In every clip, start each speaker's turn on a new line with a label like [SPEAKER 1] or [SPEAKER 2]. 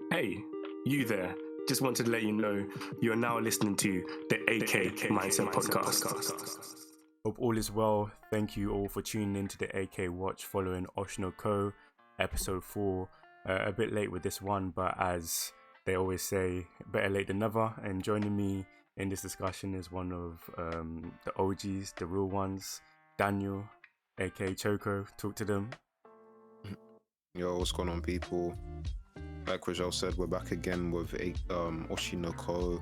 [SPEAKER 1] Hey, you there. Just wanted to let you know you are now listening to the AK Mindset Podcast.
[SPEAKER 2] Hope all is well. Thank you all for tuning in to the AK Watch following OSHI Co. episode 4. A bit late with this one, but as they always say, better late than never. And joining me in this discussion is one of the OGs, the real ones, Daniel, AK Choco. Talk to them.
[SPEAKER 3] Yo, what's going on, people? Like Rajel said, we're back again with OSHI Co.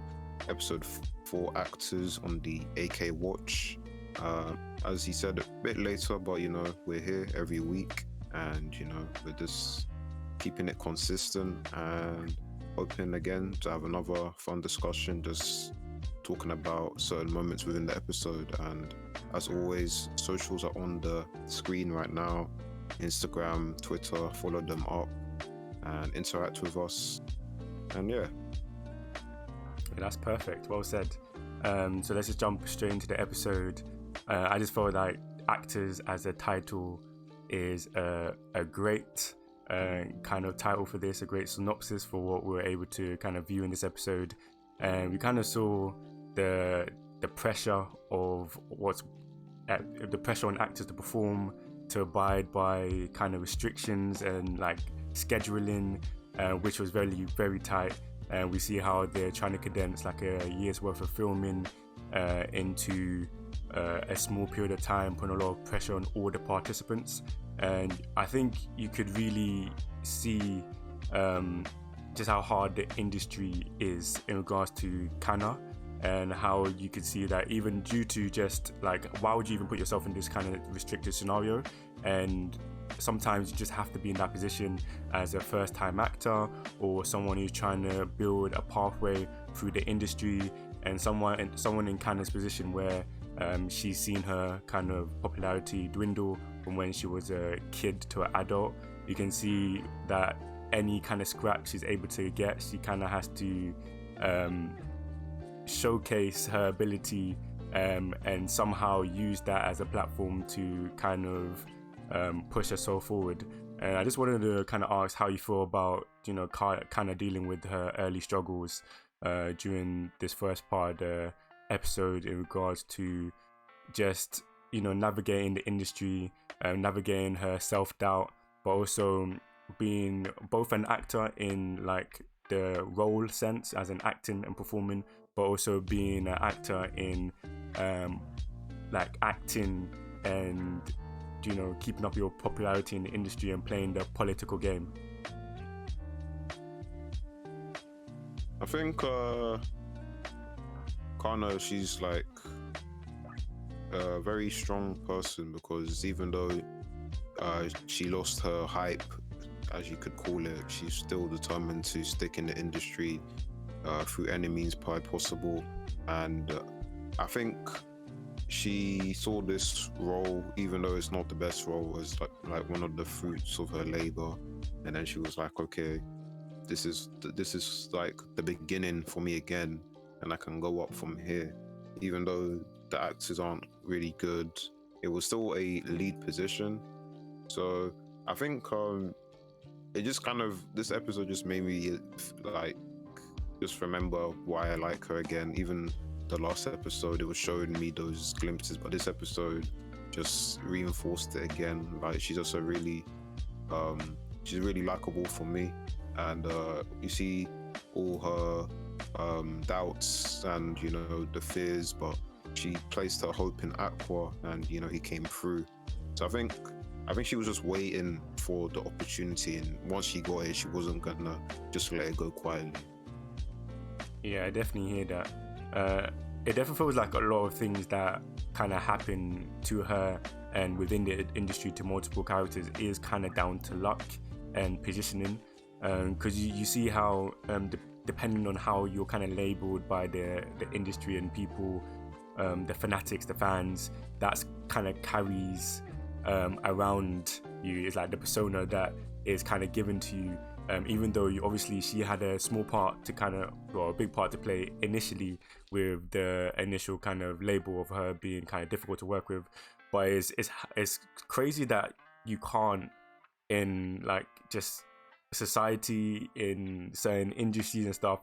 [SPEAKER 3] episode 4 actors on the AK Watch. As he said, a bit later, but we're here every week, and we're just keeping it consistent and hoping again to have another fun discussion, just talking about certain moments within the episode. And as always, socials are on the screen right now: Instagram, Twitter. Follow them up and interact with us. And yeah,
[SPEAKER 2] that's perfect. Well said. So let's just jump straight into the episode. I just felt like actors as a title is a great kind of title for this, a great synopsis for what we were able to kind of view in this episode. And we kind of saw the pressure of the pressure on actors to perform, to abide by kind of restrictions and like scheduling, which was very, very tight. And we see how they're trying to condense like a year's worth of filming into a small period of time, putting a lot of pressure on all the participants. And I think you could really see just how hard the industry is in regards to Kana, and how you could see that even due to just like, why would you even put yourself in this kind of restricted scenario? And sometimes you just have to be in that position as a first-time actor or someone who's trying to build a pathway through the industry, and someone in Kana's position where she's seen her kind of popularity dwindle from when she was a kid to an adult. You can see that any kind of scratch she's able to get, she kind of has to showcase her ability and somehow use that as a platform to kind of push herself forward. And I just wanted to kind of ask how you feel about kind of dealing with her early struggles during this first part of the episode in regards to just navigating the industry, navigating her self-doubt, but also being both an actor in like the role sense as in acting and performing, but also being an actor in like acting and keeping up your popularity in the industry and playing the political game.
[SPEAKER 3] I think Kana, she's like a very strong person, because even though she lost her hype, as you could call it, she's still determined to stick in the industry through any means possible. And I think she saw this role, even though it's not the best role, as like one of the fruits of her labor. And then she was like, okay, this is like the beginning for me again, and I can go up from here. Even though the actors aren't really good, it was still a lead position. So I think it just kind of, this episode just made me like just remember why I like her again. Even the last episode, it was showing me those glimpses, but this episode just reinforced it again. Like, she's also really she's really likable for me. And you see all her doubts and the fears, but she placed her hope in Aqua, and he came through. So I think she was just waiting for the opportunity, and once she got it, she wasn't gonna just let it go quietly.
[SPEAKER 2] Yeah, I definitely hear that. It definitely feels like a lot of things that kind of happen to her and within the industry to multiple characters is kind of down to luck and positioning, because you see how depending on how you're kind of labeled by the industry and people, the fanatics, the fans, that's kind of carries around you. It's like the persona that is kind of given to you, even though obviously she had a small part to a big part to play initially with the initial kind of label of her being kind of difficult to work with. But it's crazy that you can't, in like just society, in certain industries and stuff,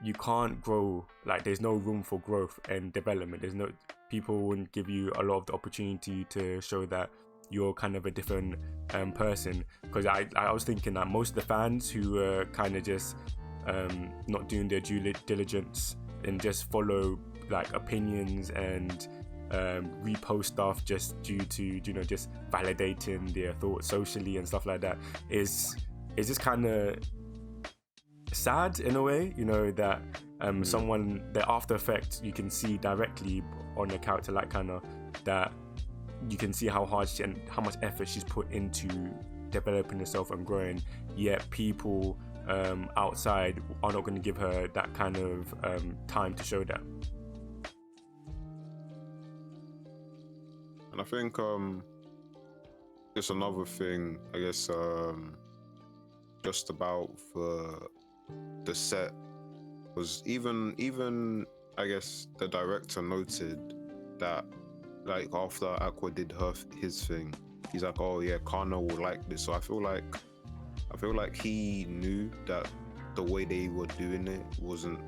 [SPEAKER 2] you can't grow. Like, there's no room for growth and development. There's no, people wouldn't give you a lot of the opportunity to show that you're kind of a different person. Because I was thinking that most of the fans who are kind of just not doing their due diligence and just follow like opinions and repost stuff just due to, you know, just validating their thoughts socially and stuff like that, is just kind of sad in a way, you know, that someone, the after effect you can see directly on a character like Kana, that you can see how hard she and how much effort she's put into developing herself and growing, yet people outside are not going to give her that kind of time to show that.
[SPEAKER 3] And I think just another thing, I guess, just about the set was even I guess the director noted that, like, after Aqua did his thing, he's like, oh yeah, Kana will like this. So I feel like he knew that the way they were doing it wasn't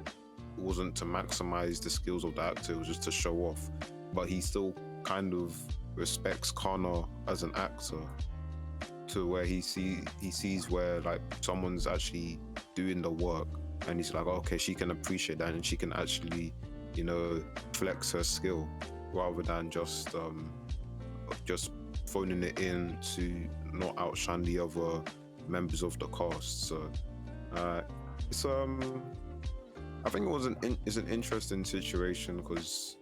[SPEAKER 3] to maximize the skills of the actor, it was just to show off. But he still kind of respects Kana as an actor, to where he sees where like someone's actually doing the work, and he's like, okay, she can appreciate that and she can actually, you know, flex her skill rather than just phoning it in to not outshine the other members of the cast. So it's I think it's an interesting situation, because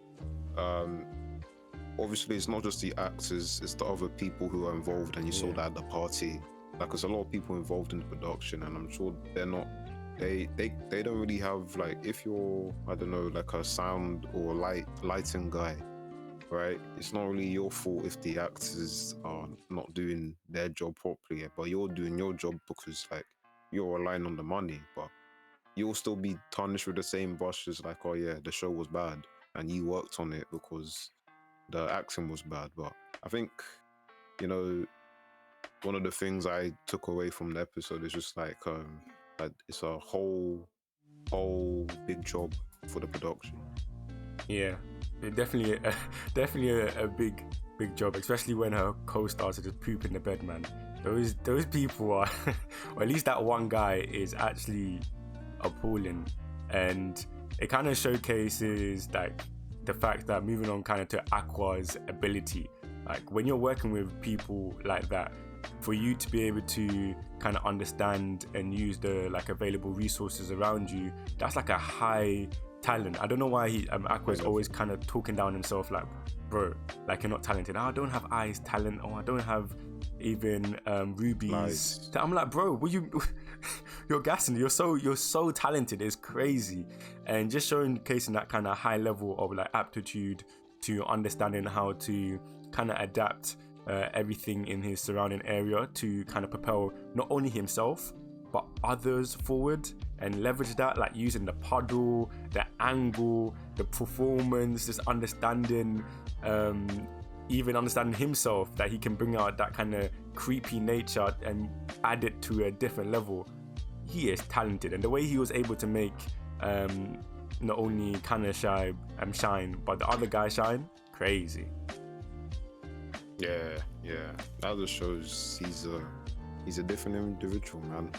[SPEAKER 3] obviously it's not just the actors, it's the other people who are involved, and you saw that at the party. Like, there's a lot of people involved in the production, and I'm sure they're not, they don't really have, like, if you're, I don't know, like a sound or lighting guy, right? It's not really your fault if the actors are not doing their job properly, but you're doing your job because, like, you're relying on the money. But you'll still be tarnished with the same brush as, like, oh yeah, the show was bad and you worked on it because the acting was bad. But I think, you know, one of the things I took away from the episode is just like that it's a whole big job for the production.
[SPEAKER 2] Yeah, definitely a big job, especially when her co-stars are just poop in the bed, man. Those people are, or at least that one guy is actually appalling, and it kind of showcases like the fact that, moving on kind of to Aqua's ability, like when you're working with people like that, for you to be able to kind of understand and use the like available resources around you, that's like a high talent. I don't know why Aqua is always kind of talking down himself, like, bro, like, you're not talented. Oh, I don't have eyes talent, or I don't have even rubies.
[SPEAKER 3] Nice.
[SPEAKER 2] I'm like, bro, what you're gassing. You're so talented. It's crazy. And just showcasing that kind of high level of like aptitude to understanding how to kind of adapt everything in his surrounding area to kind of propel not only himself but others forward, and leverage that, like using the puddle, the angle, the performance, just understanding, even understanding himself, that he can bring out that kind of creepy nature and add it to a different level. He is talented, and the way he was able to make not only Kana shine, but the other guy shine, crazy.
[SPEAKER 3] Yeah, that just shows he's a different individual, man.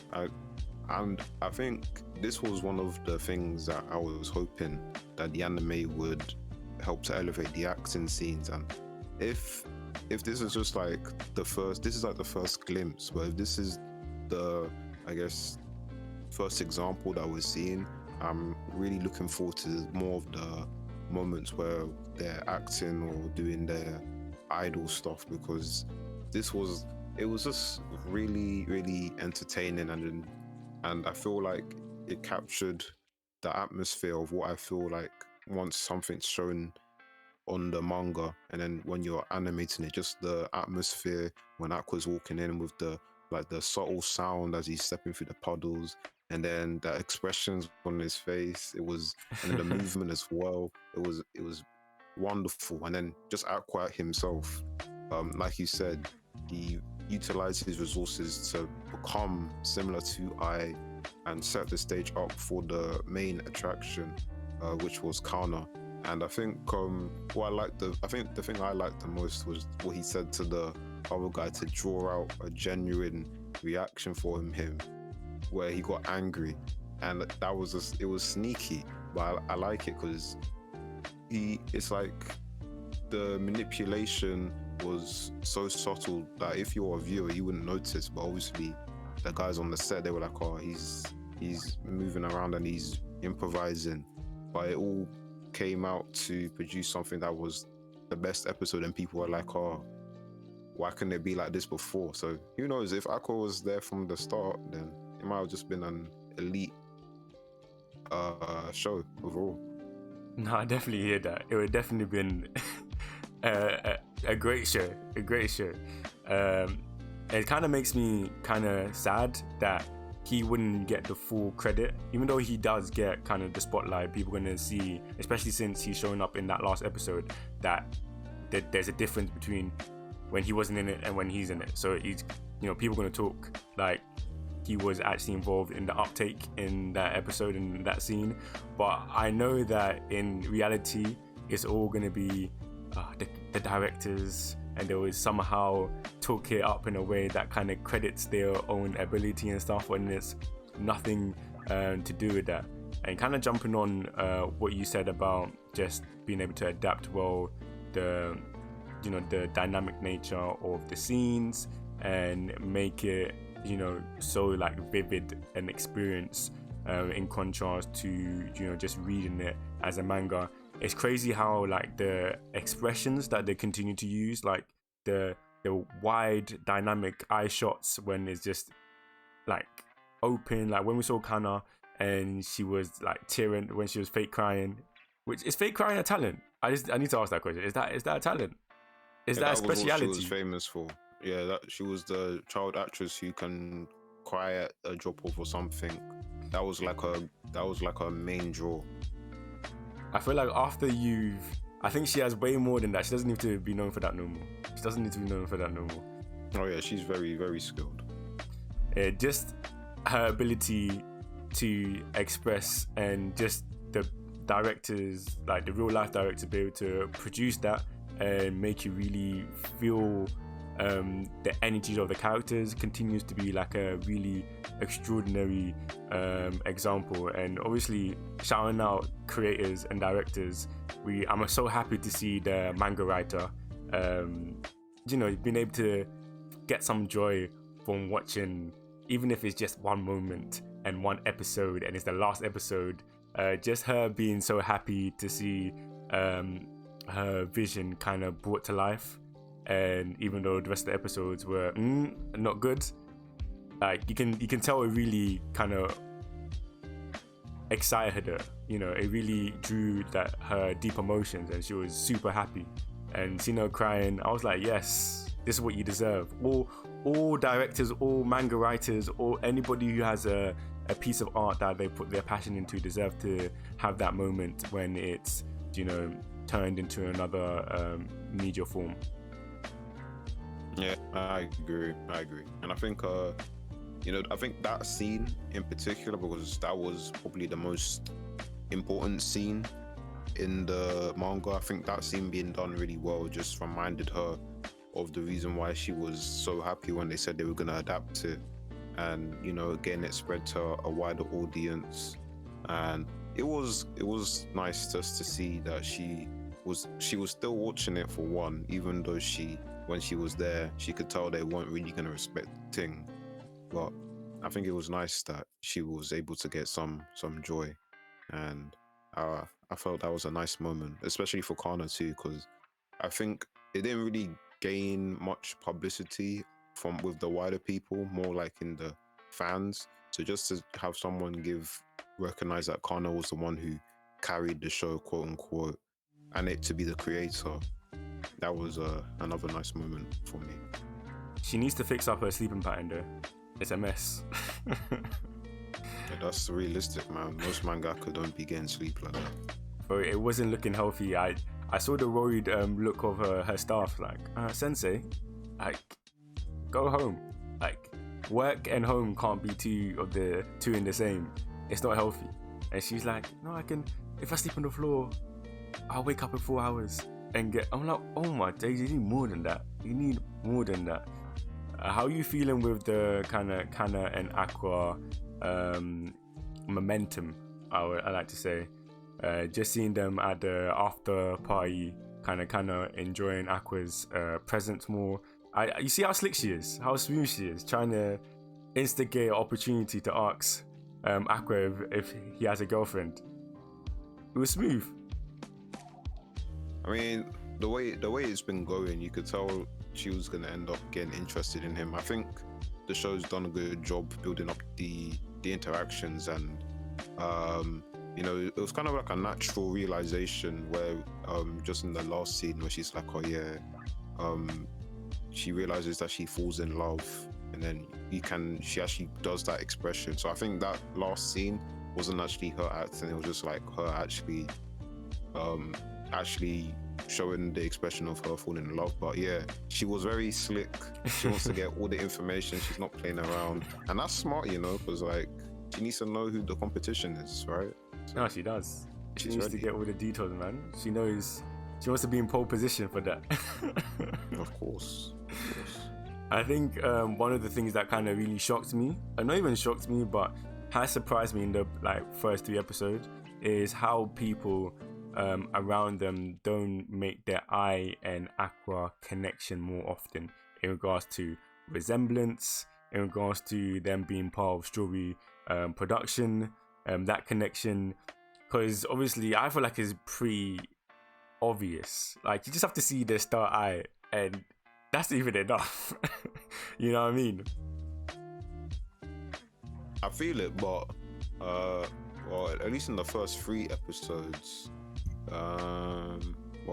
[SPEAKER 3] And I think this was one of the things that I was hoping that the anime would help to elevate the acting scenes. And if this is just like the first glimpse, but if this is the, I guess, first example that we're seeing, I'm really looking forward to more of the moments where they're acting or doing their idol stuff, because it was just really, really entertaining, and I feel like it captured the atmosphere of what I feel like once something's shown on the manga, and then when you're animating it, just the atmosphere when Aqua's walking in with the subtle sound as he's stepping through the puddles, and then the expressions on his face, and then the movement as well. It was wonderful. And then just Aqua himself, like you said, he utilize his resources to become similar to I and set the stage up for the main attraction, which was Kana. And I think the thing I liked the most was what he said to the other guy to draw out a genuine reaction from him, where he got angry, and that was it was sneaky, but I like it because it's like the manipulation was so subtle that if you're a viewer you wouldn't notice, but obviously the guys on the set, they were like, oh, he's moving around and he's improvising, but it all came out to produce something that was the best episode, and people were like, oh, why couldn't it be like this before? So who knows, if Aqua was there from the start, then it might have just been an elite show overall.
[SPEAKER 2] No, I definitely hear that. It would definitely been a great show. It kind of makes me kind of sad that he wouldn't get the full credit, even though he does get kind of the spotlight. People are going to see, especially since he's showing up in that last episode, that there's a difference between when he wasn't in it and when he's in it. So he's, people are going to talk like he was actually involved in the uptake in that episode and that scene. But I know that in reality, it's all going to be the directors, and they will somehow talk it up in a way that kind of credits their own ability and stuff, when it's nothing to do with that. And kind of jumping on what you said about just being able to adapt well the dynamic nature of the scenes and make it so like vivid an experience in contrast to just reading it as a manga. It's crazy how like the expressions that they continue to use, like the wide dynamic eye shots when it's just like open, like when we saw Kana and she was like tearing when she was fake crying, which is fake crying a talent? I need to ask that question. Is that a talent? Is that a speciality?
[SPEAKER 3] That was what she was famous for. Yeah, that she was the child actress who can cry at a drop off or something. That was like her main draw.
[SPEAKER 2] I feel like I think she has way more than that. She doesn't need to be known for that no more.
[SPEAKER 3] Oh yeah, she's very, very skilled.
[SPEAKER 2] Just her ability to express, and just the directors, like the real life directors, be able to produce that and make you really feel the energies of the characters, continues to be like a really extraordinary example. And obviously shouting out creators and directors, I'm so happy to see the manga writer being able to get some joy from watching, even if it's just one moment and one episode and it's the last episode, just her being so happy to see her vision kind of brought to life. And even though the rest of the episodes were not good, like you can tell it really kind of excited her. It really drew her deep emotions, and she was super happy. And seeing her crying, I was like, yes, this is what you deserve. All directors, all manga writers, or anybody who has a piece of art that they put their passion into deserve to have that moment when it's turned into another media form.
[SPEAKER 3] Yeah, I agree. And I think I think that scene in particular, because that was probably the most important scene in the manga. I think that scene being done really well just reminded her of the reason why she was so happy when they said they were going to adapt it. And again, it spread to a wider audience, and it was nice just to see that she was still watching it, for one, even though when she was there, she could tell they weren't really going to respect Ting. But I think it was nice that she was able to get some joy, and I felt that was a nice moment, especially for Kana too, because I think it didn't really gain much publicity with the wider people, more like in the fans. So just to have someone recognize that Kana was the one who carried the show, quote unquote, and it to be the creator, that was another nice moment for me.
[SPEAKER 2] She needs to fix up her sleeping pattern though. It's a mess.
[SPEAKER 3] Yeah, that's realistic, man. Most mangaka don't be getting sleep like that.
[SPEAKER 2] But it wasn't looking healthy. I saw the worried look of her staff, like, sensei, like, go home. Like, work and home can't be two in the same. It's not healthy. And she's like, no, I can, if I sleep on the floor, I'll wake up in 4 hours and I'm like, oh my days, you need more than that. You need more than that. How are you feeling with the kind of Kana and Aqua momentum, I like to say? Just seeing them at the after party, kind of enjoying Aqua's presence more. You see how slick she is, how smooth she is, trying to instigate an opportunity to ask Aqua if he has a girlfriend. It was smooth.
[SPEAKER 3] I mean, the way it's been going, you could tell she was gonna end up getting interested in him. I think the show's done a good job building up the interactions, and you know, it was kind of like a natural realization where just in the last scene where she's like, oh yeah, she realizes that she falls in love, and then she actually does that expression. So I think that last scene wasn't actually her acting, it was just like her actually showing the expression of her falling in love. But yeah, she was very slick. She wants to get all the information, she's not playing around, and that's smart, you know, because like she needs to know who the competition is, right? So,
[SPEAKER 2] no, she does. She needs
[SPEAKER 3] ready
[SPEAKER 2] to get all the details, man. She knows she wants to be in pole position for that.
[SPEAKER 3] Of course.
[SPEAKER 2] I think one of the things that kind of really shocked me, and not even shocked me, but has surprised me in the first 3 episodes, is how people around them don't make their Ai and Aqua connection more often in regards to resemblance, in regards to them being part of Strawberry production, that connection. Because obviously I feel like it's pretty obvious. Like, you just have to see the star Ai and that's even enough. You know what I mean?
[SPEAKER 3] I feel it, but well, at least in the first 3 episodes,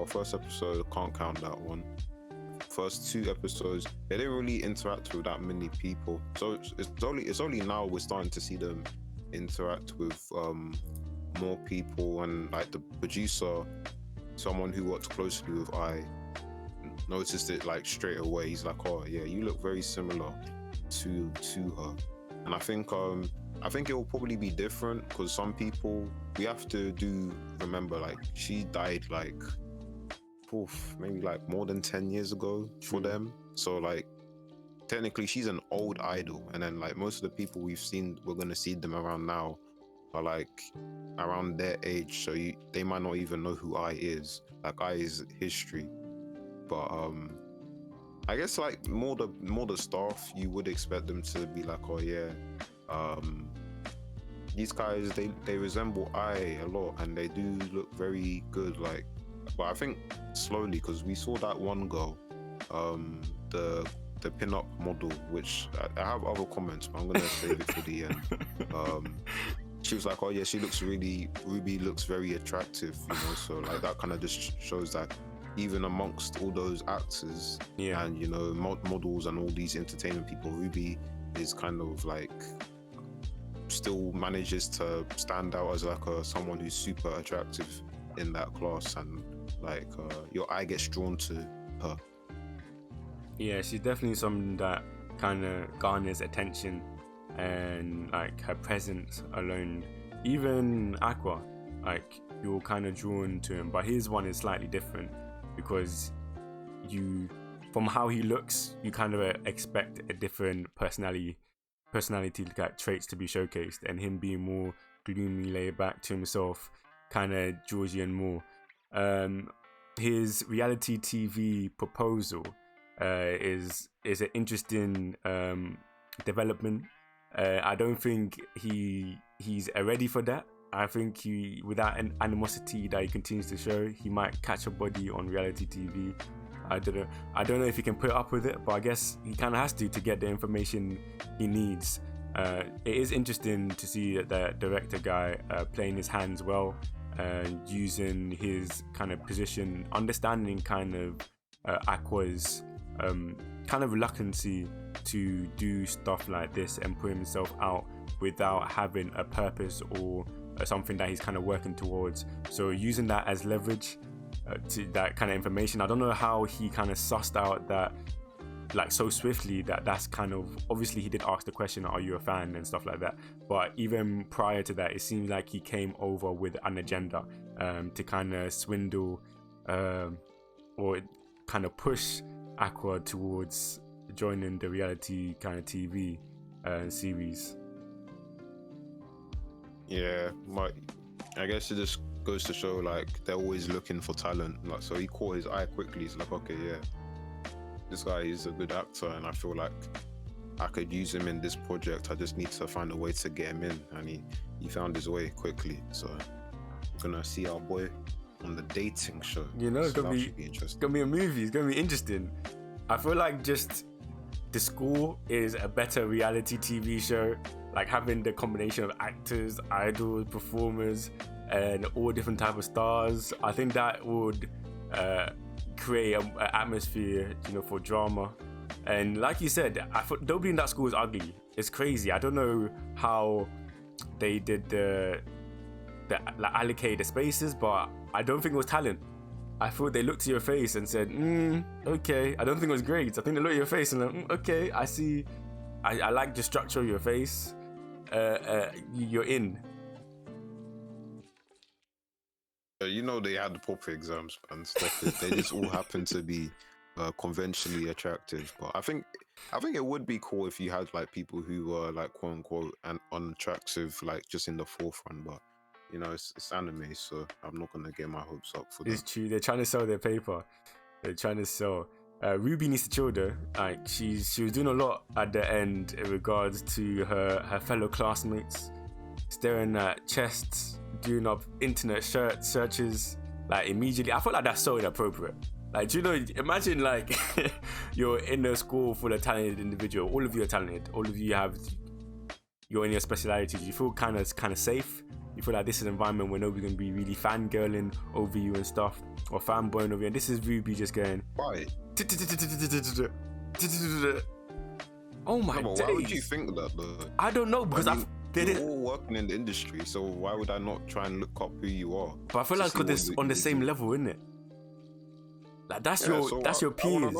[SPEAKER 3] first episode, I can't count that one. First 2 episodes, they didn't really interact with that many people. So it's only now we're starting to see them interact with more people, and like the producer, someone who worked closely with Ai, noticed it like straight away. He's like, oh yeah, you look very similar to her. And I think it will probably be different, because some people, we have to remember, like, she died like maybe like more than 10 years ago for them. So like technically she's an old idol, and then like most of the people we're gonna see them around now are like around their age, so they might not even know who Ai is. Like, Ai is history. But I guess like more the staff, you would expect them to be like, oh yeah, these guys, they resemble Ai a lot, and they do look very good. Like, but I think slowly, because we saw that one girl, the pin-up model, which I have other comments, but I'm gonna save it for the end. She was like, oh yeah, Ruby looks very attractive, you know. So like that kind of just shows that even amongst all those actors,
[SPEAKER 2] yeah,
[SPEAKER 3] and you know, models and all these entertainment people, Ruby is kind of like still manages to stand out as like someone who's super attractive in that class, and like your eye gets drawn to her.
[SPEAKER 2] Yeah, she's definitely someone that kind of garners attention, and like her presence alone. Even Aqua, like, you're kind of drawn to him, but his one is slightly different, because from how he looks, you kind of expect a different personality like traits to be showcased, and him being more gloomy, laid back to himself, kind of draws you in more. His reality TV proposal is an interesting development. I don't think he's ready for that. I think with that animosity that he continues to show, he might catch a body on reality TV. I don't know if he can put up with it, but I guess he kind of has to get the information he needs. It is interesting to see that the director guy playing his hands well, using his kind of position, understanding kind of Aqua's kind of reluctancy to do stuff like this and put himself out without having a purpose or something that he's kind of working towards. So using that as leverage to that kind of information. I don't know how he kind of sussed out that like so swiftly that's kind of, obviously he did ask the question, are you a fan and stuff like that, but even prior to that it seems like he came over with an agenda to kind of swindle or kind of push Aqua towards joining the reality kind of TV series.
[SPEAKER 3] Yeah, I guess it just goes to show like they're always looking for talent. Like, so he caught his eye quickly. He's like, okay, yeah, this guy is a good actor, and I feel like I could use him in this project. I just need to find a way to get him in, and he found his way quickly. So we're gonna see our boy on the dating show.
[SPEAKER 2] You know, it's
[SPEAKER 3] so
[SPEAKER 2] gonna be interesting. It's gonna be a movie. It's gonna be interesting. I feel like just The School is a better reality TV show. Like having the combination of actors, idols, performers, and all different type of stars. I think that would create an atmosphere, you know, for drama. And like you said, I thought nobody in that school is ugly. It's crazy. I don't know how they did the like allocate the spaces, but I don't think it was talent. I thought they looked to your face and said, okay. I don't think it was grades. I think they looked at your face and like, okay, I see. I like the structure of your face. You're in.
[SPEAKER 3] You know, they had the proper exams and stuff. They just all happen to be conventionally attractive. But I think it would be cool if you had like people who were like quote unquote and unattractive, like just in the forefront. But you know, it's anime, so I'm not gonna get my hopes up for that.
[SPEAKER 2] It's true. They're trying to sell their paper. They're trying to sell. Ruby needs to chill though. Like she was doing a lot at the end in regards to her fellow classmates, staring at chests, doing up internet searches like immediately. I felt like that's so inappropriate. Like, do you know, imagine like you're in a school full of talented individual. All of you are talented. All of you you're in your specialities. You feel kind of safe. You feel like this is an environment where nobody's gonna be really fangirling over you and stuff, or fanboying over you. And this is Ruby just going,
[SPEAKER 3] right.
[SPEAKER 2] Oh my days.
[SPEAKER 3] Why would you think that though?
[SPEAKER 2] I don't know, because
[SPEAKER 3] you're all working in the industry, so why would I not try and look up who you are?
[SPEAKER 2] But I feel like because it's on the same level, isn't it? Like that's your peers.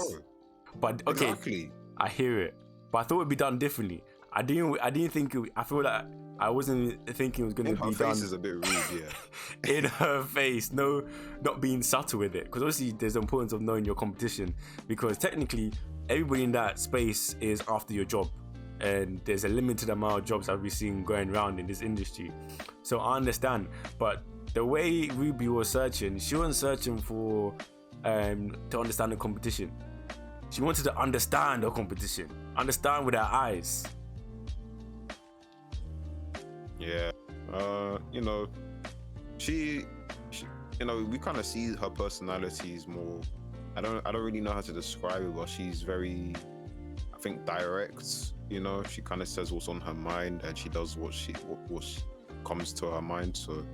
[SPEAKER 2] But okay,
[SPEAKER 3] exactly.
[SPEAKER 2] I hear it. But I thought it'd be done differently. I didn't think I feel like I wasn't thinking it was going to be done.
[SPEAKER 3] Her face is a bit rude, yeah.
[SPEAKER 2] In her face, no, not being subtle with it. Because obviously there's the importance of knowing your competition. Because technically, everybody in that space is after your job. And there's a limited amount of jobs that we've seen going around in this industry. So I understand. But the way Ruby was searching, she wasn't searching for to understand the competition. She wanted to understand her competition. Understand with her eyes.
[SPEAKER 3] Yeah, you know, she you know, we kind of see her personality is more. I don't really know how to describe it, but she's very, I think, direct. You know, she kind of says what's on her mind, and she does what comes to her mind. So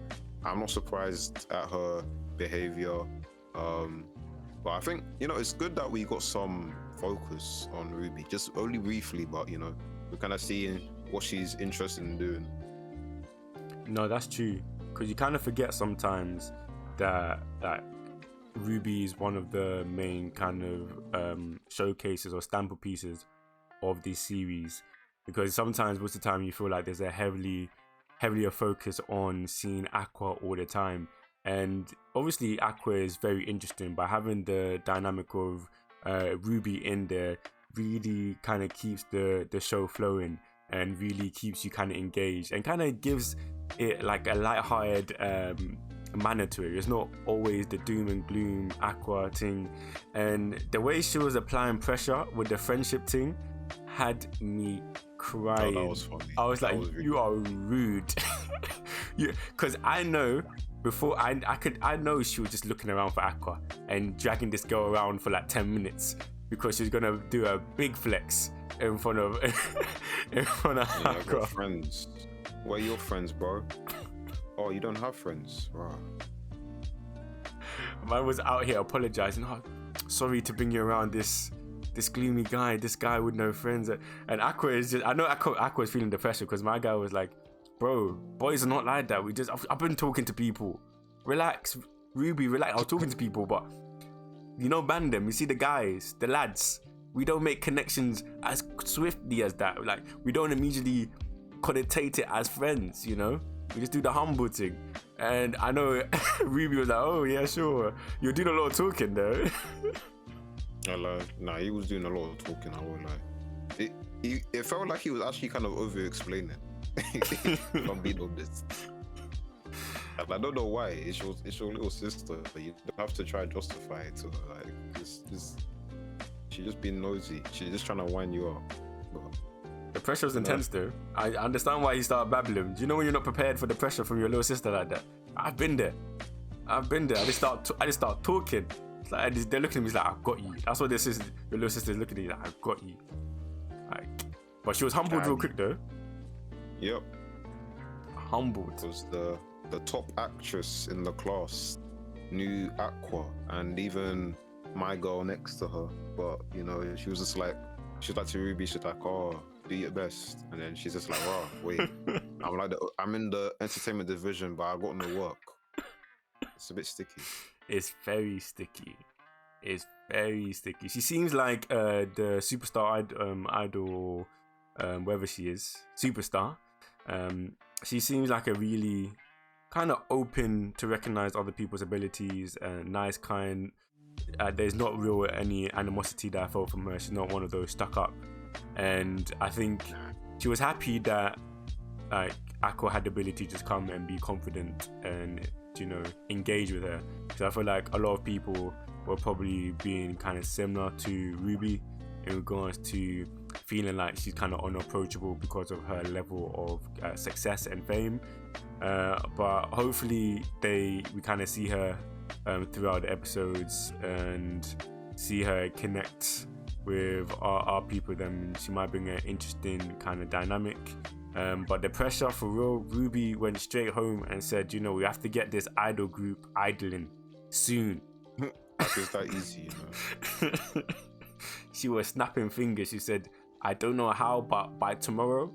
[SPEAKER 3] I'm not surprised at her behavior. But I think, you know, it's good that we got some focus on Ruby, just only briefly, but you know, we're kind of seeing what she's interested in doing.
[SPEAKER 2] No, that's true. Because you kind of forget sometimes that Ruby is one of the main kind of showcases or stamper pieces of this series. Because sometimes, most of the time, you feel like there's a heavier focus on seeing Aqua all the time. And obviously, Aqua is very interesting, but having the dynamic of Ruby in there really kind of keeps the show flowing and really keeps you kind of engaged and kind of gives it like a light-hearted manner to it. It's not always the doom and gloom Aqua thing. And the way she was applying pressure with the friendship thing had me crying.
[SPEAKER 3] Oh, that was funny.
[SPEAKER 2] I was like, you are rude. Because I know before I know she was just looking around for Aqua and dragging this girl around for like 10 minutes because she was gonna do a big flex in front of Aqua.
[SPEAKER 3] I got friends. Where are your friends, bro? Oh, you don't have friends, right?
[SPEAKER 2] Man was out here apologizing. Oh, sorry to bring you around this gloomy guy, this guy with no friends. And Aqua is just, I know Aqua is feeling the pressure because my guy was like, bro, boys are not like that. I've been talking to people. Relax, Ruby, relax. I was talking to people, but you know, ban them. You see the guys, the lads, We don't make connections as swiftly as that. Like, we don't immediately connotate it as friends, you know? We just do the humble thing. And I know Ruby was like, oh yeah, sure. You're doing a lot of talking though.
[SPEAKER 3] Nah, he was doing a lot of talking, I won't lie. It felt like he was actually kind of over-explaining. If I'm being honest. And I don't know why. It's your little sister, but you don't have to try to justify it to her. Like, she's just being nosy. She's just trying to wind you up. But,
[SPEAKER 2] the pressure was intense though. I understand why he started babbling. Do you know when you're not prepared for the pressure from your little sister like that? I've been there. I just start talking. It's like, they're looking at me like, I've got you. That's what your little sister's looking at you like, I've got you. Like, but she was humbled real quick though.
[SPEAKER 3] Yep.
[SPEAKER 2] Humbled.
[SPEAKER 3] Was the top actress in the class knew Aqua, and even my girl next to her. But you know, she was like to Ruby, she's like, oh, do your best. And then she's just like, wow, wait. I'm in the entertainment division, but I got no work. It's a bit sticky.
[SPEAKER 2] It's very sticky. She seems like the superstar idol, wherever she is, superstar. She seems like a really kind of open to recognize other people's abilities, nice, kind. There's not real any animosity that I felt from her. She's not one of those stuck up. And I think she was happy that like Aqua had the ability to just come and be confident and, you know, engage with her. Because I feel like a lot of people were probably being kind of similar to Ruby in regards to feeling like she's kind of unapproachable because of her level of success and fame. But hopefully we kind of see her throughout the episodes and see her connect with our people. Then she might bring an interesting kind of dynamic. But the pressure for real, Ruby went straight home and said, you know, we have to get this idol group idling soon.
[SPEAKER 3] Like it's that easy, you know.
[SPEAKER 2] She was snapping fingers. She said, I don't know how, but by tomorrow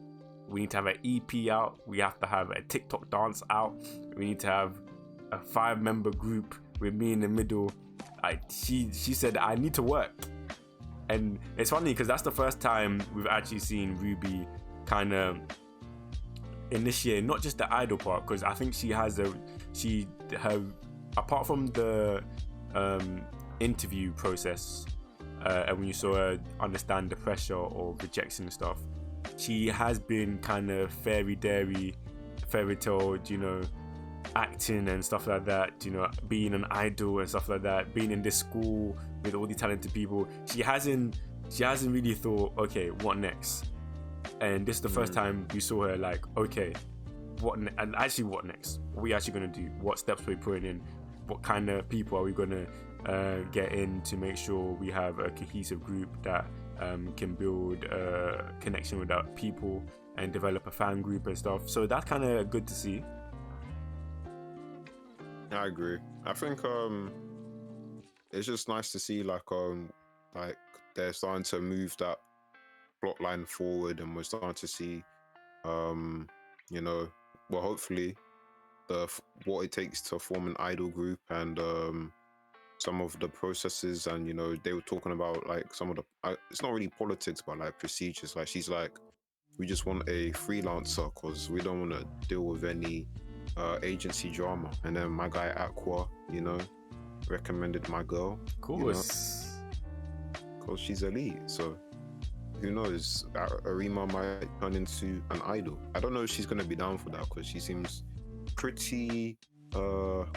[SPEAKER 2] we need to have an EP out. We have to have a TikTok dance out. We need to have a 5-member group with me in the middle. She said, I need to work. And it's funny because that's the first time we've actually seen Ruby kind of initiate not just the idol part, because I think she has apart from the interview process and when you saw her understand the pressure of rejection and stuff, she has been kind of fairy tale, you know, acting and stuff like that, you know, being an idol and stuff like that, being in this school with all these talented people. She hasn't really thought, okay, what next? And this is the first time we saw her like, okay, what next? What are we actually going to do? What steps are we putting in? What kind of people are we going to get in to make sure we have a cohesive group that can build a connection with our people and develop a fan group and stuff. So that's kind of good to see.
[SPEAKER 3] I agree. I think it's just nice to see like they're starting to move that plot line forward, and we're starting to see you know, well, hopefully what it takes to form an idol group, and some of the processes. And you know, they were talking about like some of the it's not really politics, but like procedures. Like she's like, we just want a freelancer because we don't want to deal with any agency drama. And then my guy Aqua, you know, recommended my girl,
[SPEAKER 2] of course,
[SPEAKER 3] because she's elite. So who knows, Arima might turn into an idol. I don't know if she's gonna be down for that, because she seems pretty gung-ho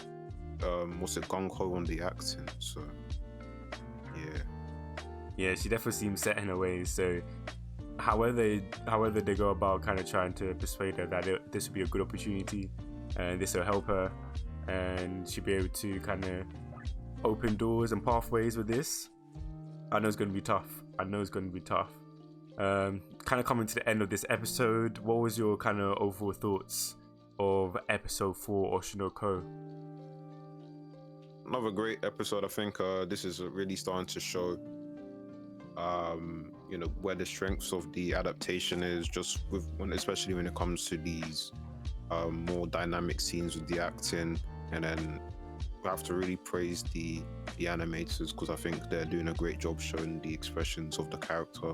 [SPEAKER 3] on the acting. So yeah,
[SPEAKER 2] she definitely seems set in her ways. So however they go about kind of trying to persuade her that this would be a good opportunity and this will help her and she'll be able to kind of open doors and pathways with this, I know it's going to be tough. Kind of coming to the end of this episode, what was your kind of overall thoughts of episode 4 of Shinoko?
[SPEAKER 3] Another great episode. I think this is really starting to show you know, where the strengths of the adaptation is, just especially when it comes to these more dynamic scenes with the acting. And then we have to really praise the the animators, because I think they're doing a great job showing the expressions of the character,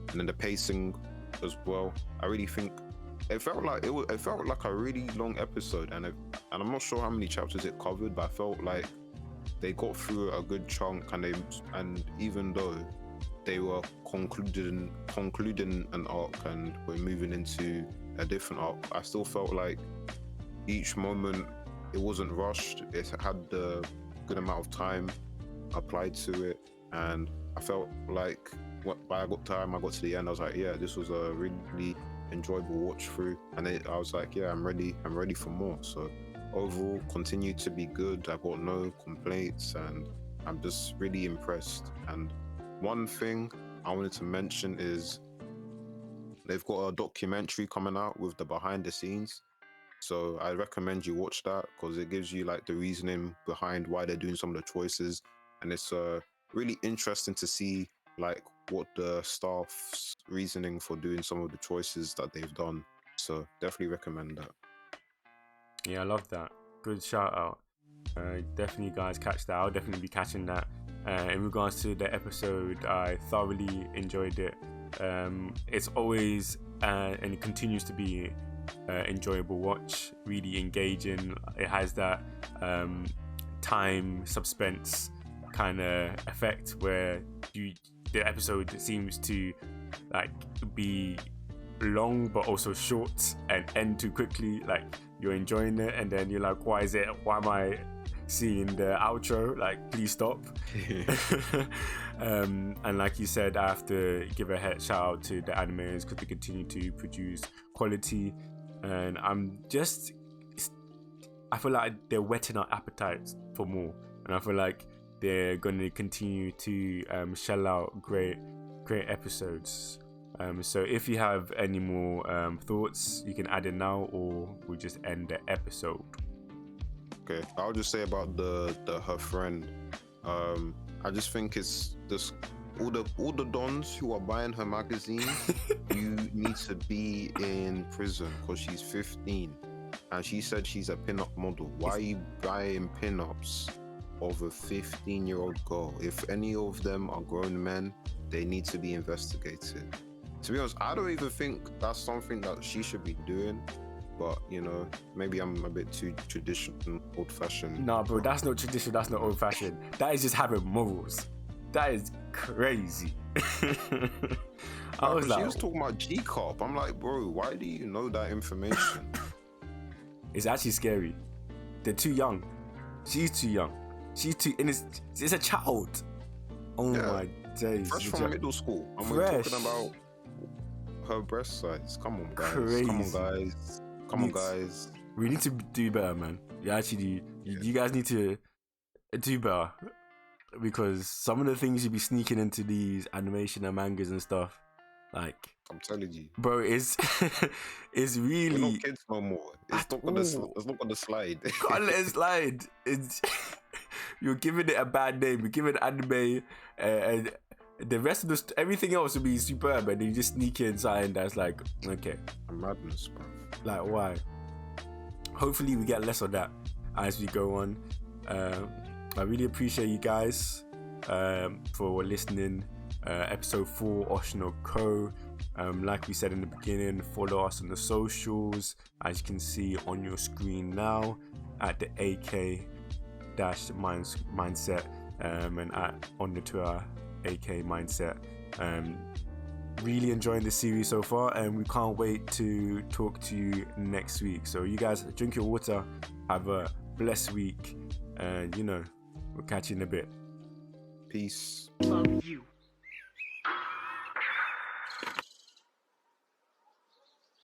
[SPEAKER 3] and then the pacing as well. I really think it felt like it felt like a really long episode, and I'm not sure how many chapters it covered, but I felt like they got through a good chunk, and even though they were concluding an arc and we're moving into a different arc, I still felt like each moment, it wasn't rushed. It had the good amount of time applied to it, and I felt like by the time I got to the end, I was like, yeah, this was a really enjoyable watch through, and I was like, yeah, I'm ready for more. So overall, continue to be good. I got no complaints, and I'm just really impressed. And one thing I wanted to mention is they've got a documentary coming out with the behind the scenes. So I recommend you watch that, because it gives you like the reasoning behind why they're doing some of the choices, and it's really interesting to see like what the staff's reasoning for doing some of the choices that they've done. So definitely recommend that.
[SPEAKER 2] Yeah, I love that. Good shout out. Definitely, guys, catch that. I'll definitely be catching that. In regards to the episode, I thoroughly enjoyed it. It's always and it continues to be enjoyable watch, really engaging. It has that time suspense kind of effect where the episode seems to like be long but also short and end too quickly. Like, you're enjoying it and then you're like, why am I seeing the outro? Like, please stop. And like you said, I have to give a shout out to the animators, because they continue to produce quality, and I feel like they're whetting our appetites for more, and I feel like they're going to continue to shell out great episodes. So if you have any more thoughts, you can add it now, or we'll just end the episode.
[SPEAKER 3] Okay, I'll just say about her friend. I just think it's this all the dons who are buying her magazine. You need to be in prison, because she's 15, and she said she's a pin-up model. Why are you buying pin-ups of a 15-year-old girl? If any of them are grown men, they need to be investigated. To be honest, I don't even think that's something that she should be doing. But, maybe I'm a bit too traditional, old-fashioned.
[SPEAKER 2] Nah, bro, that's not traditional, that's not old-fashioned. That is just having morals. That is crazy.
[SPEAKER 3] I was like, she was talking about G-Carp. I'm like, bro, why do you know that information?
[SPEAKER 2] It's actually scary. They're too young. She's too young. It's a child. Oh yeah. My days.
[SPEAKER 3] Fresh from middle school. And we're talking about her breast size. Come on, guys.
[SPEAKER 2] Crazy.
[SPEAKER 3] Come on, guys.
[SPEAKER 2] We need to do better, man. You guys need to do better, because some of the things you be sneaking into these animation and mangas and stuff, like,
[SPEAKER 3] I'm telling you,
[SPEAKER 2] bro, it's really.
[SPEAKER 3] We're not kids no more. It's not gonna slide.
[SPEAKER 2] Can't let it slide. You're giving it a bad name. You're giving anime and the rest of everything else will be superb, and then you just sneak in something that's like, okay,
[SPEAKER 3] a madness, bro.
[SPEAKER 2] Like, why? Hopefully we get less of that as we go on. I really appreciate you guys for listening. Episode 4, OSHI no Co. Like we said in the beginning, follow us on the socials, as you can see on your screen now, at the AK-Mindset, and on the Twitter, AK Mindset. Really enjoying the series so far, and we can't wait to talk to you next week. So you guys, drink your water, have a blessed week, and we'll catch you in a bit.
[SPEAKER 3] Peace.
[SPEAKER 1] Love you.